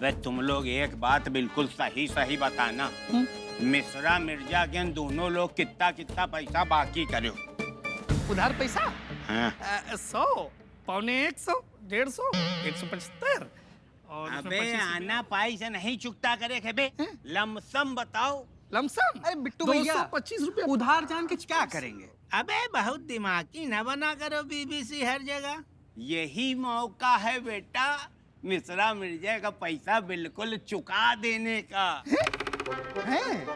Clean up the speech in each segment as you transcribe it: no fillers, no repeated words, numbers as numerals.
अबे तुम लोग एक बात बिल्कुल सही सही बताना। मिश्रा मिर्जा के दोनों लोग कितना कितना पैसा बाकी करे हो? उधार पैसा? हाँ। 100, 125, 150, 175 और अबे आना पाई से नहीं चुकता करे बे, लमसम बताओ। लमसम? अरे बिट्टू भैया 225 रुपया उधार जान के क्या करेंगे? अबे बहुत दिमागी न बना करो बीबीसी हर जगह। यही मौका है बेटा मिश्रा मिर्जा का पैसा बिल्कुल चुका देने का। हैं?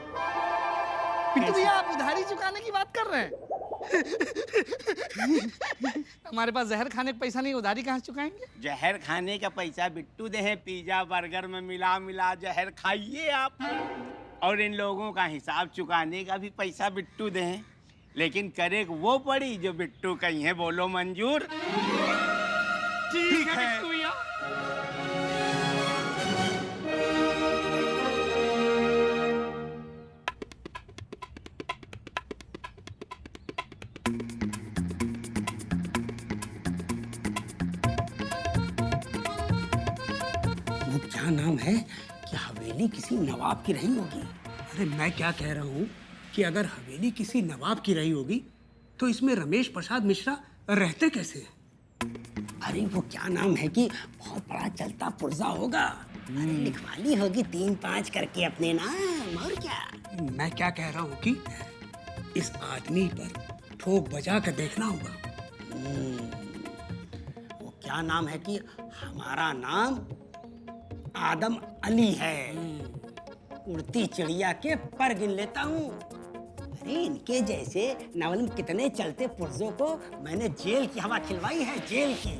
बिट्टू भैया आप उधारी चुकाने की बात कर रहे हैं? हमारे पास जहर खाने का पैसा नहीं, उधारी कहाँ से चुकाएंगे? जहर खाने का पैसा बिट्टू दे है, पिज्जा बर्गर में मिला मिला जहर खाइए आप। और इन लोगों का हिसाब चुकाने का भी पैसा बिट्टू दे है, लेकिन करे वो पड़ी जो बिट्टू कहीं है। बोलो मंजूर? ठीक है बिट्टू भैया। वो क्या नाम है कि हवेली किसी नवाब की रही होगी। अरे मैं क्या कह रहा हूँ कि अगर हवेली किसी नवाब की रही होगी तो इसमें रमेश प्रसाद मिश्रा रहते कैसे? अरे वो क्या नाम है कि बहुत बड़ा चलता पुर्जा होगा। अरे लिखवा ली होगी 3-5 करके अपने नाम, और क्या। मैं क्या कह रहा हूँ कि इस आदमी पर ठोक बजा कर देखना होगा। वो क्या नाम है कि हमारा नाम आदम अली है, उड़ती चिड़िया के पर गिन लेता हूँ। अरे इनके जैसे न मालूम कितने चलते पुर्जों को मैंने जेल की हवा खिलवाई है, जेल की।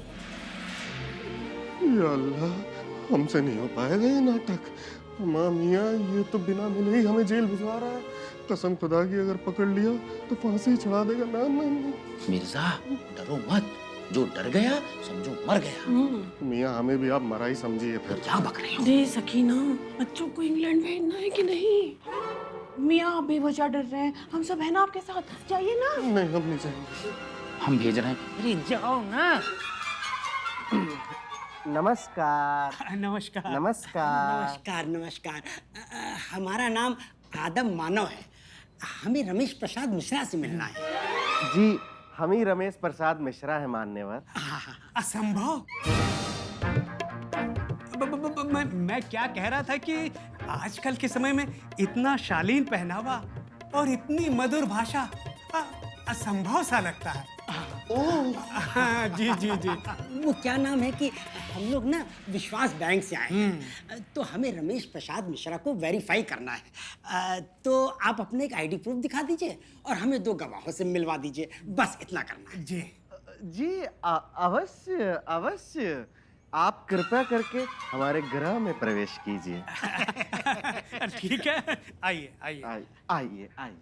या अल्लाह, हमसे नहीं हो पाएगा ये नाटक। माँ मियाँ ये तो बिना मिले ही हमें जेल भिजवा रहा है। कसम खुदा की अगर पकड़ लिया तो फांसी चढ़ा देगा। ना ना ना मिर्जा डरो मत, जो डर गया समझो मर गया। मियाँ हमें भी आप मरा ही समझिए फिर। क्या बक रही हो? दे सकीना, बच्चों को इंग्लैंड भेजना है कि नहीं? मियाँ आप बेवजह डर रहे हैं, हम सब है ना आपके साथ, जाइए ना। नहीं हम नहीं जाएंगे। हम भेज रहे हैं। अरे जाओ ना। नमस्कार। नमस्कार नमस्कार। नमस्कार नमस्कार। हमारा नाम आदम मानव है, हमें रमेश प्रसाद मिश्रा से मिलना है। जी हम ही रमेश प्रसाद मिश्रा है मान्यवर। असंभव। मैं क्या कह रहा था कि आजकल के समय में इतना शालीन पहनावा और इतनी मधुर भाषा असंभव सा लगता है। ओह जी जी जी। वो क्या नाम है कि हम लोग ना विश्वास बैंक से आए हैं, तो हमें रमेश प्रसाद मिश्रा को वेरीफाई करना है। तो आप अपने एक आईडी प्रूफ दिखा दीजिए और हमें 2 गवाहों से मिलवा दीजिए, बस इतना करना है। जी जी अवश्य अवश्य। आप कृपया करके हमारे गृह में प्रवेश कीजिए। ठीक है, आइए आइए। आइए आइए आइए।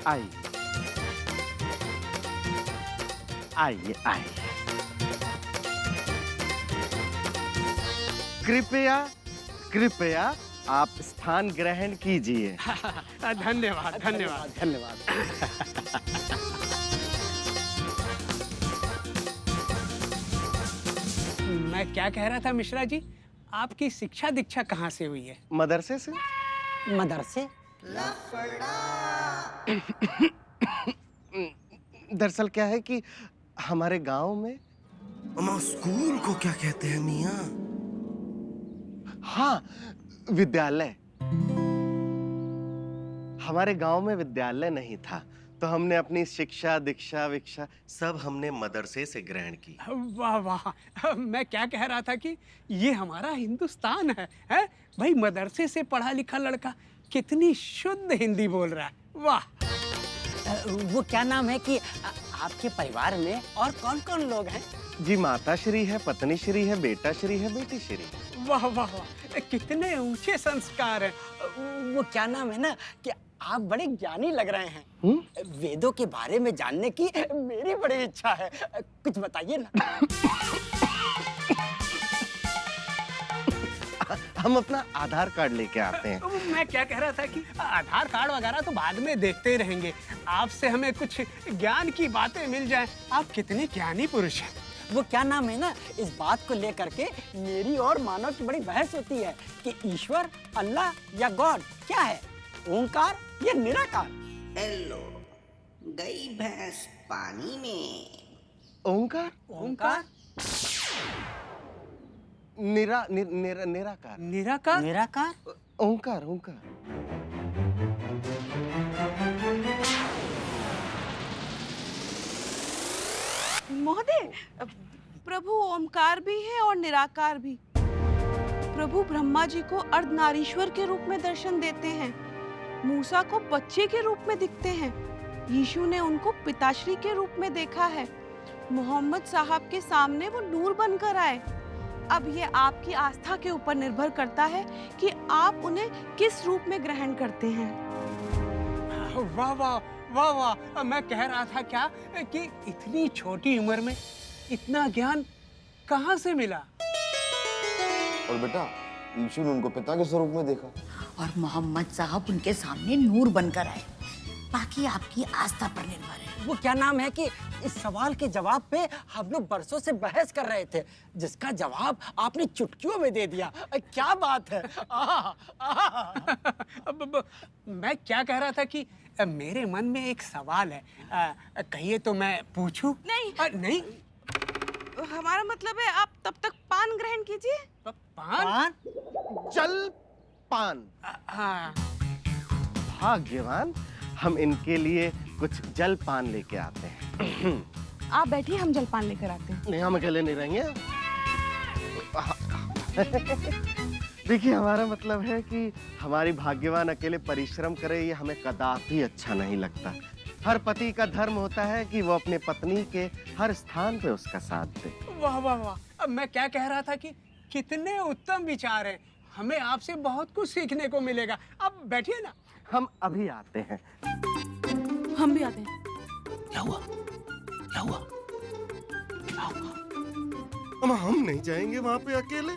आइए आइए आइए। कृपया कृपया आप स्थान ग्रहण कीजिए। धन्यवाद धन्यवाद धन्यवाद। मैं क्या कह रहा था मिश्रा जी, आपकी शिक्षा दीक्षा कहाँ से हुई है? मदरसे से। मदरसे? दरअसल क्या है कि हमारे गांव में। अम्मा स्कूल को क्या कहते हैं मियाँ? हाँ, विद्यालय। हमारे गांव में विद्यालय नहीं था, तो हमने अपनी शिक्षा दीक्षा विक्षा सब हमने मदरसे से ग्रहण की। वाह वाह। मैं क्या कह रहा था कि ये हमारा हिंदुस्तान है? भाई मदरसे से पढ़ा लिखा लड़का कितनी शुद्ध हिंदी बोल रहा है। वाह। वो क्या नाम है कि आपके परिवार में और कौन-कौन लोग हैं? जी माता श्री है, पत्नी श्री है, बेटा श्री है, बेटी श्री। वाह वाह वाह, कितने ऊंचे संस्कार हैं। वो क्या नाम है ना कि आप बड़े ज्ञानी लग रहे हैं। वेदों के बारे में जानने की मेरी बड़ी इच्छा है, कुछ बताइए ना। हम अपना आधार कार्ड लेके आते हैं। मैं क्या कह रहा था कि आधार कार्ड वगैरह तो बाद में देखते ही रहेंगे, आपसे हमें कुछ ज्ञान की बातें मिल जाएं। आप कितने ज्ञानी पुरुष हैं। वो क्या नाम है ना, इस बात को लेकर के मेरी और मानव की बड़ी बहस होती है कि ईश्वर, अल्लाह या गॉड क्या है, ओंकार या निराकार। हेलो, गई भैंस पानी में। ओंकार, ओंकार, निराकार, निराकार, निराकार, ओंकार, ओंकार। महोदय, प्रभु ओमकार भी है और निराकार भी। प्रभु ब्रह्मा जी को अर्धनारीश्वर के रूप में दर्शन देते हैं, मूसा को बच्चे के रूप में दिखते हैं, यीशु ने उनको पिताश्री के रूप में देखा है, मोहम्मद साहब के सामने वो नूर बनकर आए। अब ये आपकी आस्था के ऊपर निर्भर करता है कि आप उन्हें किस रूप में ग्रहण करते हैं। वाह वाह वाह वाह। मैं कह रहा था क्या कि इतनी छोटी उम्र में इतना ज्ञान कहाँ से मिला? और बेटा, यीशु ने उनको पिता के स्वरूप में देखा और मोहम्मद साहब उनके सामने नूर बनकर आए। बाकी आपकी आस्था पर निर्भर है। वो क्या नाम है कि इस सवाल के जवाब पे हम लोग बरसों से बहस कर रहे थे, जिसका जवाब आपने चुटकियों में दे दिया। क्या बात है। मैं क्या कह रहा था कि मेरे मन में एक सवाल है, कहिए तो मैं पूछूं? नहीं। नहीं, हमारा मतलब है आप तब तक पान ग्रहण कीजिए। पान? जल पान। हाँ। भाग्यवान, हम इनके लिए कुछ जल पान लेके आते हैं। आप बैठिए, हम जलपान लेकर आते हैं। नहीं, हम अकेले नहीं रहेंगे। देखिए, हमारा मतलब है कि हमारी भाग्यवान अकेले परिश्रम करे, ये हमें कदापि अच्छा नहीं लगता। हर पति का धर्म होता है कि वो अपने पत्नी के हर स्थान पे उसका साथ दे। वाह वाह वाह। अब मैं क्या कह रहा था कि कितने उत्तम विचार हैं, हमें आपसे बहुत कुछ सीखने को मिलेगा। अब बैठिए ना। हम अभी आते हैं। हम भी आते हैं। क्या हुआ? क्या हुआ? क्या हुआ? हम नहीं जाएंगे वहाँ पे अकेले।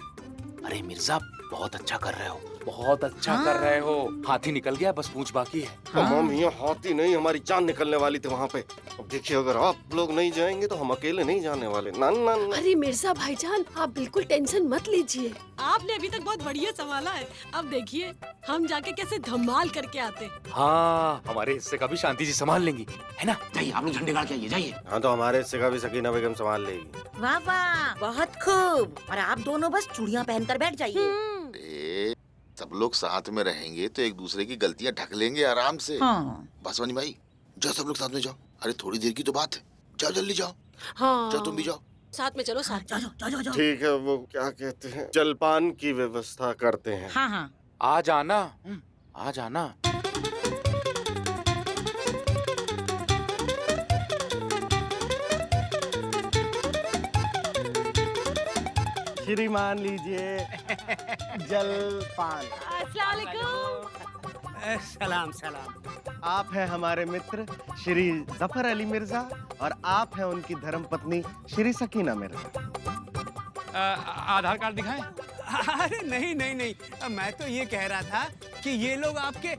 अरे मिर्जा, बहुत अच्छा कर रहे हो, बहुत अच्छा कर रहे हो। हाथी निकल गया, बस पूंछ बाकी है। हम यहाँ हाथी नहीं, हमारी जान निकलने वाली थी वहाँ पे। अब देखिए, अगर आप लोग नहीं जाएंगे तो हम अकेले नहीं जाने वाले। ना ना ना। अरे मिर्जा भाईजान, आप बिल्कुल टेंशन मत लीजिए। आपने अभी तक बहुत बढ़िया संभाला है। अब देखिए हम जाके कैसे धमाल करके आते। हाँ, हमारे हिस्से का भी शांति जी संभाल लेंगी, है ना? जाइए, आप लोग झंडे गाड़ के आइए, जाइए। हाँ, तो हमारे हिस्से का भी सकीना बेगम संभाल लेगी। वाह वाह, बहुत खूब। और आप दोनों बस चूड़ियां पहनकर बैठ जाइए। सब लोग साथ में रहेंगे तो एक दूसरे की गलतियां ढक लेंगे आराम से। हाँ। बासवानी भाई, जाओ सब लोग साथ में जाओ। अरे थोड़ी देर की तो बात है, जाओ जल्दी जाओ। हाँ। जाओ, तुम भी जाओ। साथ में चलो, साथ में। जाओ। ठीक है, वो क्या कहते हैं, जलपान की व्यवस्था करते हैं। हाँ हाँ। आ जाना, आ जाना। श्रीमान लीजिए जलपान। अस्सलाम वालेकुम। सलाम सलाम। आप हैं हमारे मित्र श्री जफर अली मिर्जा और आप हैं उनकी धर्मपत्नी श्री सकीना मिर्जा। आधार कार्ड दिखाएं? अरे नहीं नहीं नहीं, मैं तो ये कह रहा था कि ये लोग आपके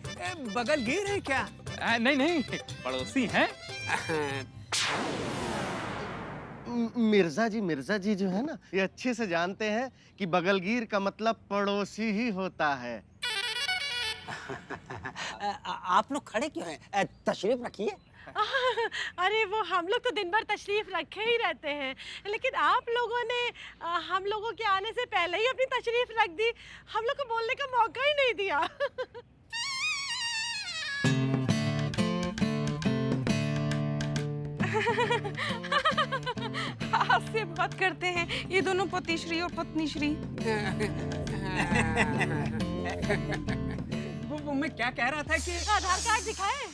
बगलगीर हैं क्या? नहीं नहीं, पड़ोसी हैं। मिर्जा जी जो है ना, ये अच्छे से जानते हैं कि बगलगीर का मतलब पड़ोसी ही होता है। आप लोग खड़े क्यों हैं? तशरीफ रखिए। अरे वो हम लोग तो दिन भर तशरीफ रखे ही रहते हैं, लेकिन आप लोगों ने हम लोगों के आने से पहले ही अपनी तशरीफ रख दी। हम लोग को बोलने का मौका ही नहीं दिया। हास्य बात करते हैं ये दोनों पतिश्री और पत्नीश्री। वो मैं क्या कह रहा था कि आधार कार्ड दिखाएं?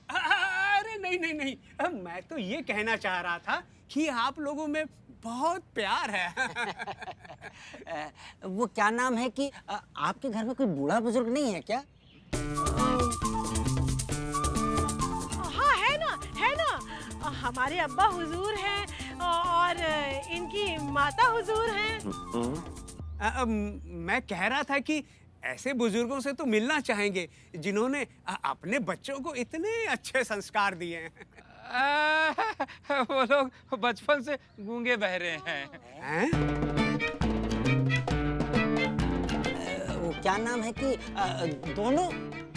अरे नहीं नहीं नहीं, मैं तो ये कहना चाह रहा था कि आप लोगों में बहुत प्यार है। वो क्या नाम है कि आपके घर में कोई बूढ़ा बुजुर्ग नहीं है क्या? हाँ है ना, है ना। हमारे अब्बा हुजूर हैं और इनकी माता हुजूर हैं। मैं कह रहा था कि ऐसे बुजुर्गों से तो मिलना चाहेंगे जिन्होंने अपने बच्चों को इतने अच्छे संस्कार दिए हैं। वो लोग बचपन से गूंगे बहरे हैं। वो क्या नाम है कि दोनों?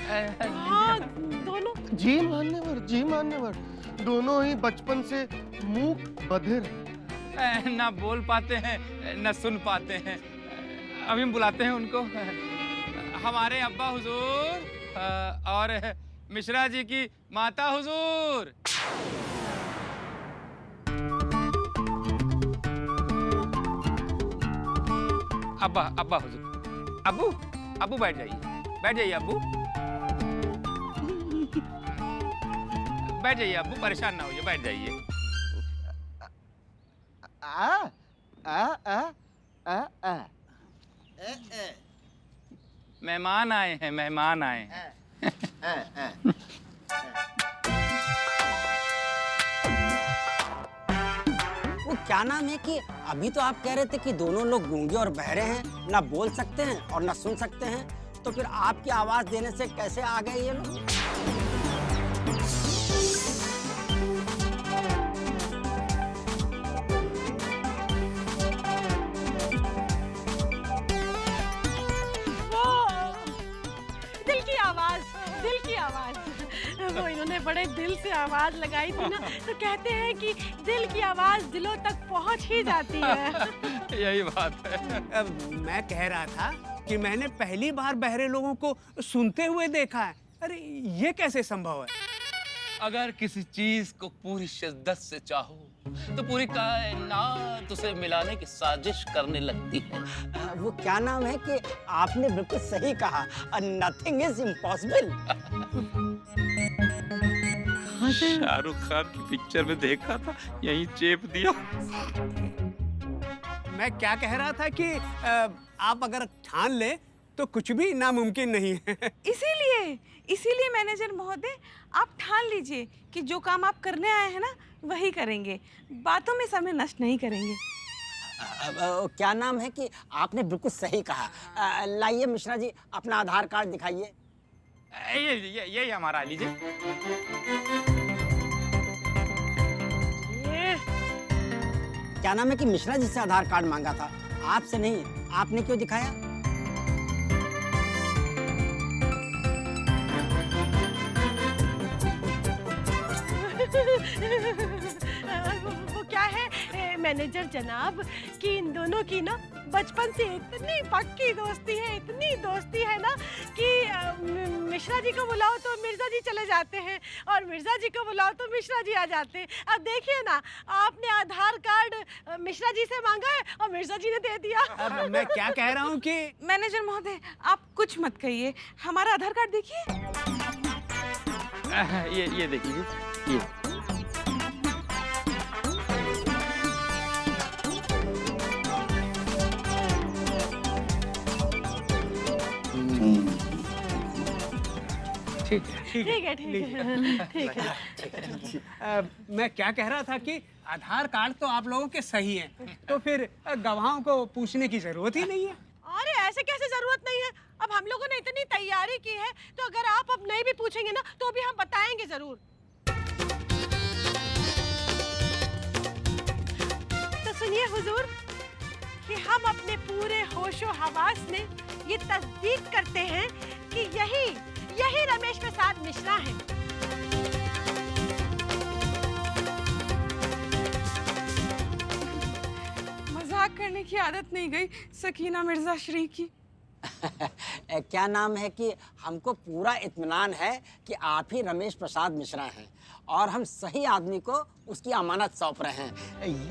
हाँ, दोनों। जी मान्यवर दोनों ही बचपन से मूक बधिर। ना बोल पाते हैं ना सुन पाते हैं। अभी हम बुलाते हैं उनको। हमारे अब्बा हुजूर और मिश्रा जी की माता हुजूर। अब्बा हुजूर। अब्बू बैठ जाइए अब्बू। बैठ जाइए अब्बू, परेशान ना होइए, बैठ जाइए। मेहमान आए हैं। वो क्या नाम है कि अभी तो आप कह रहे थे कि दोनों लोग गूंगे और बहरे हैं, ना बोल सकते हैं और ना सुन सकते हैं, तो फिर आपकी आवाज देने से कैसे आ गए ये लोग? दिल की आवाज वो इन्होंने बड़े दिल से आवाज लगाई थी ना, तो कहते हैं कि दिल की आवाज दिलों तक पहुंच ही जाती है। यही बात है। मैं कह रहा था कि मैंने पहली बार बहरे लोगों को सुनते हुए देखा है। अरे ये कैसे संभव है? अगर किसी चीज को पूरी शिद्दत से चाहो तो पूरी कायनात उसे मिलाने की साजिश करने लगती है। वो क्या नाम है कि आपने बिल्कुल सही कहा, nothing is impossible. Shahrukh Khan की पिक्चर में देखा था, यहीं चेप दिया। मैं क्या कह रहा था कि आप अगर ठान ले तो कुछ भी नामुमकिन नहीं है। इसीलिए मैनेजर महोदय, आप ठान लीजिए कि जो काम आप करने आए हैं ना वही करेंगे, बातों में समय नष्ट नहीं करेंगे। क्या नाम है कि आपने बिल्कुल सही कहा। लाइए मिश्रा जी, अपना आधार कार्ड दिखाइए। ये हमारा, लीजिए। क्या नाम है कि मिश्रा जी से आधार कार्ड मांगा था, आपसे नहीं। आपने क्यों दिखाया? वो क्या है मैनेजर जनाब कि इन दोनों की ना बचपन से इतनी पक्की दोस्ती है ना कि मिश्रा जी को बुलाओ तो मिर्जा जी चले जाते हैं और मिर्जा जी को बुलाओ तो मिश्रा जी आ जाते हैं। अब देखिए ना, आपने आधार कार्ड मिश्रा जी से मांगा है और मिर्जा जी ने दे दिया। अब मैं क्या कह रहा हूँ कि मैनेजर महोदय, आप कुछ मत कहिए, हमारा आधार कार्ड देखिए। ये देखिए, ये ठीक है। मैं क्या कह रहा था कि आधार कार्ड तो आप लोगों के सही हैं, तो फिर गवाहों को पूछने की जरूरत ही नहीं है। अरे ऐसे कैसे जरूरत नहीं है? अब हम लोगों ने इतनी तैयारी की है, तो अगर आप अब नहीं भी पूछेंगे ना तो भी हम बताएंगे जरूर। तो सुनिए हुजूर कि हम अपने पूरे होशो हवास में ये तस्दीक करते हैं कि यही रमेश प्रसाद मिश्रा है। मजाक करने की आदत नहीं गई सकीना मिर्जा श्री की। क्या नाम है कि हमको पूरा इत्मीनान है कि आप ही रमेश प्रसाद मिश्रा हैं और हम सही आदमी को उसकी अमानत सौंप रहे हैं।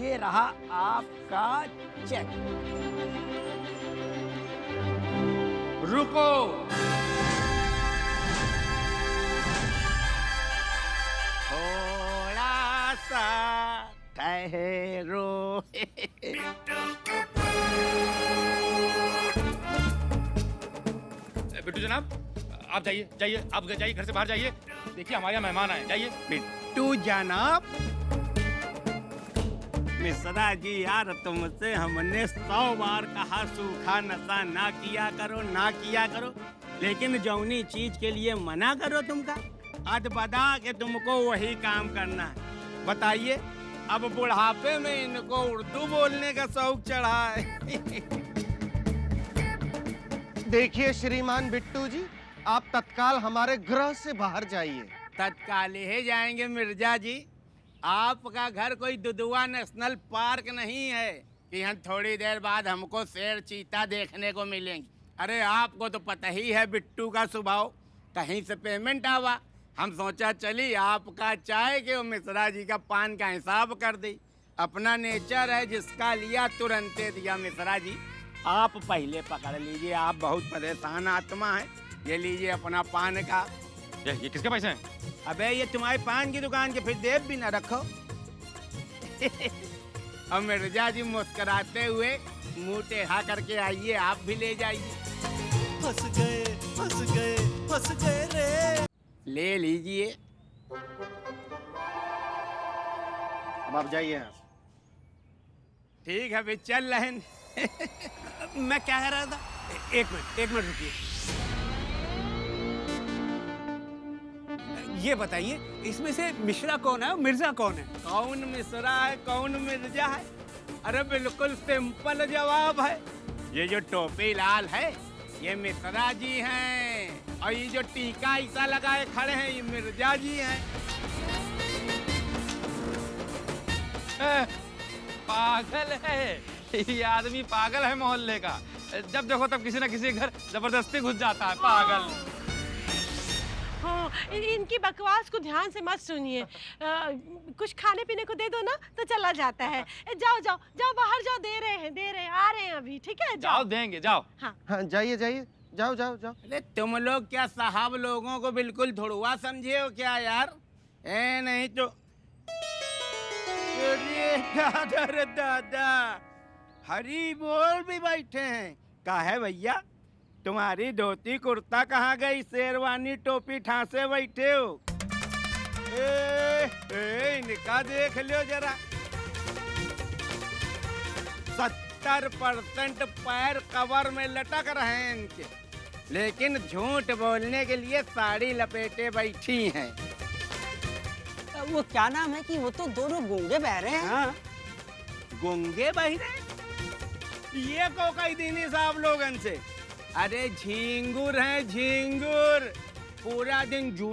ये रहा आपका चेक। रुको, थोड़ा सा ठहरो। बिट्टू जनाब, आप जाइए, आप जाइए, घर से बाहर जाइए। देखिए हमारे यहाँ मेहमान आए, जाइए। बिट्टू जनाब, मिश्रा जी यार, तुमसे हमने 100 बार कहा सूखा नशा ना किया करो, लेकिन जौनी चीज के लिए मना करो तुमका अद बदा के तुमको वही काम करना है। बताइए, अब बुढ़ापे में इनको उर्दू बोलने का शौक चढ़ा है। देखिए श्रीमान बिट्टू जी, आप तत्काल हमारे गृह से बाहर जाइए। तत्काल ही जाएंगे मिर्जा जी। आपका घर कोई दुधुआ नेशनल पार्क नहीं है कि यहाँ थोड़ी देर बाद हमको शेर चीता देखने को मिलेंगे। अरे आपको तो पता ही है बिट्टू का स्वभाव, कहीं से पेमेंट आवा, हम सोचा चली आपका चाय के वो मिश्रा जी का पान का हिसाब कर दी। अपना नेचर है, जिसका लिया तुरंते दिया। मिश्रा जी आप पहले पकड़ लीजिए, आप बहुत परेशान आत्मा है। ये लीजिए अपना पान का। ये किसके पैसे हैं? अबे ये तुम्हारी पान की दुकान के, फिर देव भी ना रखो। और मिर्जा जी मुस्कुराते हुए मुंह टेढ़ा करके आइए, आप भी ले जाइए। फंस गए रे। ले लीजिए। अब आप जाइए यहाँ। ठीक है, फिर चल रहे हैं। मैं क्या कह रहा था? एक मिनट रुकिए। ये बताइए, इसमें से मिश्रा कौन है और मिर्जा कौन है? कौन मिश्रा है कौन मिर्जा है? अरे बिल्कुल सिंपल जवाब है। ये जो टोपी लाल है ये मिश्रा जी हैं, और ये जो टीका ऐसा लगाए खड़े हैं ये मिर्जा जी हैं। पागल है ये आदमी, पागल है मोहल्ले का। जब देखो तब किसी न किसी के घर जबरदस्ती घुस जाता है, पागल। हाँ, इनकी बकवास को ध्यान से मत सुनिए। कुछ खाने पीने को दे दो ना तो चला जाता है। जाओ जाओ जाओ, बाहर जाओ, दे रहे हैं, आ रहे हैं अभी। ठीक है, जाओ देंगे, जाओ। हाँ जाइए, जाओ। अरे तुम लोग क्या साहब लोगों को बिल्कुल धुड़वा समझे हो क्या यार? नहीं तो अरे दादा रे दादा, हरी बोल भी बैठे हैं। का है भैया, तुम्हारी धोती कुर्ता कहाँ गई? शेरवानी टोपी ठासे बैठे हो। इनका देख लो जरा, 70% पैर कवर में लटक रहे हैं इनके, लेकिन झूठ बोलने के लिए साड़ी लपेटे बैठी हैं। वो क्या नाम है कि वो तो दोनों गूंगे बहरे हैं। हाँ, गूंगे बहरे? ये को कई दिन साहब लोगन से। अरे झींगुर है झींगुर, पूरा दिन झू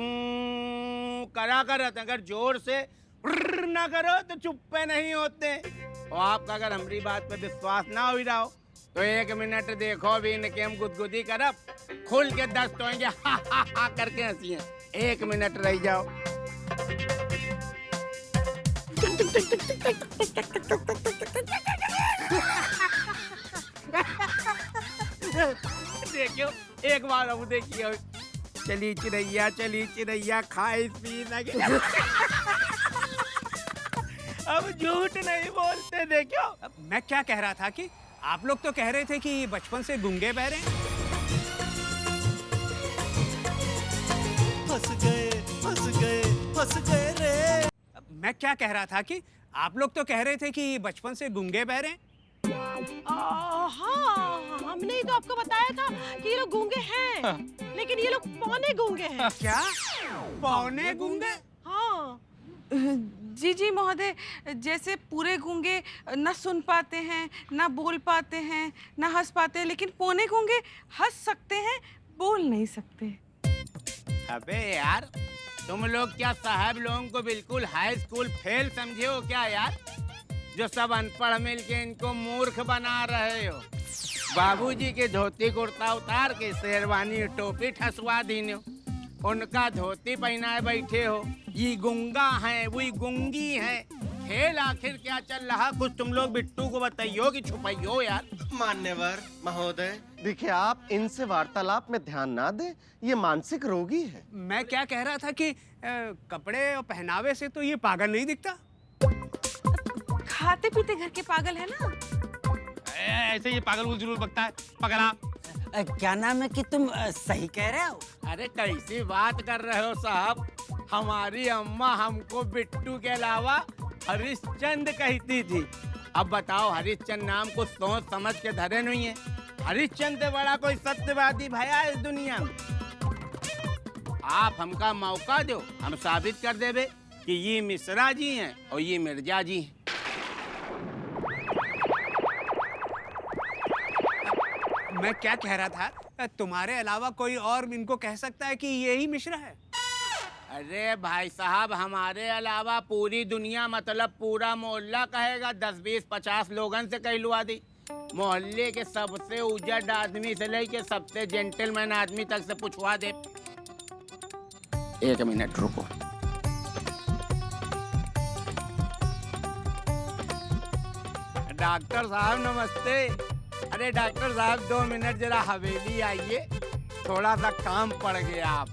करा करत, अगर जोर से ना करो तो चुप्पे नहीं होते। और आपका अगर हमारी बात पे विश्वास ना हो रहा हो तो 1 मिनट देखो भी इनके हम गुदगुदी करब, खुल के दस्त होंगे, हा हा हा करके हंसी हैं। 1 मिनट रह जाओ। देखियो, एक बार अब देखिए, चली चिड़ैया खाए पी लगे। अब झूठ नहीं बोलते। देखियो, मैं क्या कह रहा था कि आप लोग तो कह रहे थे कि बचपन से गूंगे बहरे हैं। फंस गए रे। मैं क्या कह रहा था कि आप लोग तो कह रहे थे कि बचपन से गूंगे बहरे हैं। हाँ, हमने ही तो आपको बताया था कि ये लोग गूंगे हैं, लेकिन ये लोग पौने गूंगे हैं। क्या? पौने गूंगे? हाँ जी महोदय, जैसे पूरे गूंगे न सुन पाते हैं, न बोल पाते हैं, न हंस पाते हैं, लेकिन पौने गूंगे हंस सकते हैं, बोल नहीं सकते। अबे यार, तुम लोग क्या साहब लोगों को बिल्कुल हाई स्कूल फेल समझे हो क्या यार? जो सब अनपढ़ मिल के इनको मूर्ख बना रहे हो। बाबूजी के धोती कुर्ता उतार के शेरवानी टोपी ठसवा दीने, उनका धोती पहनाए बैठे हो। ये गुंगा है, वही गुंगी है। खेल आखिर क्या चल रहा, कुछ तुम लोग बिट्टू को बताइयो कि छुपाइयो यार। मान्यवर महोदय, देखिए आप इनसे वार्तालाप में ध्यान ना दें, ये मानसिक रोगी है। मैं क्या कह रहा था कि कपड़े और पहनावे से तो ये पागल नहीं दिखता। खाते पीते घर के पागल है ना। ऐसे ये पागल जरूर बकता है, पगला। क्या नाम है कि तुम सही कह रहे हो? अरे कैसी बात कर रहे हो साहब, हमारी अम्मा हमको बिट्टू के अलावा हरिश्चंद्र कहती थी। अब बताओ हरिश्चंद्र नाम को सोच समझ के धरे नहीं है। हरिश्चंद्र से बड़ा कोई सत्यवादी भया इस दुनिया में। आप हमका मौका दो, हम साबित कर देवे कि ये मिश्रा जी हैं और ये मिर्जा जी हैं। मैं क्या कह रहा था, तुम्हारे अलावा कोई और इनको कह सकता है कि यही मिश्रा है? अरे भाई साहब, हमारे अलावा पूरी दुनिया मतलब पूरा मोहल्ला कहेगा। 10, 20, 50 लोगन से कहलवा दी। मोहल्ले के सबसे उजड़ आदमी से लेके सबसे जेंटलमैन आदमी तक से पूछवा दे। 1 मिनट रुको। डॉक्टर साहब नमस्ते। अरे डॉक्टर साहब 2 मिनट जरा हवेली आइए, थोड़ा सा काम पड़ गया आप।